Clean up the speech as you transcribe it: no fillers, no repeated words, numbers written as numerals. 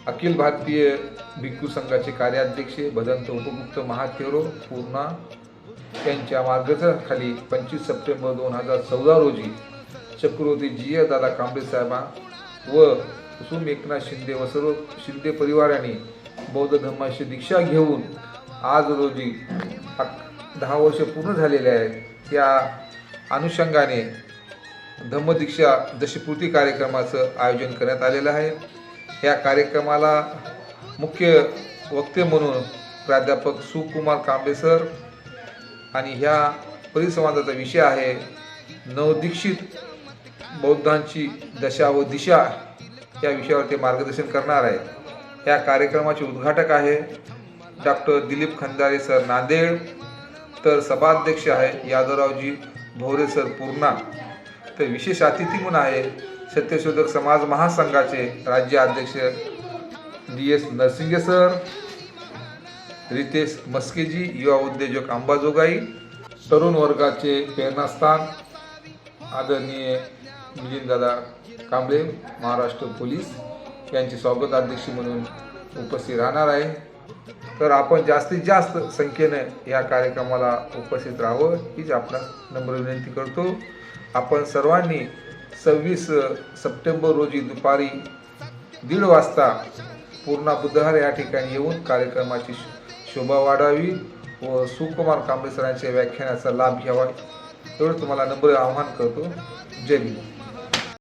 अखिल भारतीय भिक्खू संघाचे कार्याध्यक्ष भदंत उपमुक्त महाथेरो पूर्णा यांच्या मार्गदर्शनाखाली 25 सप्टेंबर 2014 रोजी चक्रवर्ती जी दादा कांबळे साहेबां व कुसुम एकनाथ शिंदे व सर्व शिंदे परिवाराने बौद्ध धर्माची दीक्षा घेऊन आज रोजी 10 वर्ष पूर्ण झालेले आहेत। या अनुषंगाने धम्मदीक्षा दशपूर्ती कार्यक्रमाचं आयोजन करण्यात आलेलं आहे। या कार्यक्रमाला मुख्य वक्ते म्हणून प्राध्यापक सुकुमार कांबळे सर आणि ह्या परिसंवादाचा विषय आहे नवदीक्षित बौद्धांची दशा व दिशा या विषयावर ते मार्गदर्शन करणार आहेत। या कार्यक्रमाचे उद्घाटक आहे डॉक्टर दिलीप खंदारे सर नांदेड, तर सभाध्यक्ष आहे यादवरावजी भोरे सर पूर्णा, तर विशेष अतिथी म्हणून आहे सत्यशोधक समाज महासंघाचे राज्य अध्यक्ष DS नरसिंगे सर, रितेश मस्केजी युवा उद्योजक अंबाजोगाई, तरुण वर्गाचे प्रेरणास्थान आदरणीय मिलिंददादा कांबळे महाराष्ट्र पोलीस यांचे स्वागताध्यक्ष म्हणून उपस्थित राहणार आहे। तर आपण जास्तीत जास्त संख्येने या कार्यक्रमाला उपस्थित राहावं हीच आपणास नम्र विनंती करतो। आपण सर्वांनी 26 सप्टेंबर रोजी दुपारी 1:30 वाजता पूर्णा बुद्धहार या ठिकाणी येऊन कार्यक्रमाची शोभा वाढावी व सुकुमार कांबळे सरांच्या व्याख्यानाचा लाभ घ्यावा एवढं तुम्हाला नम्र आवाहन करतो। जय भीम।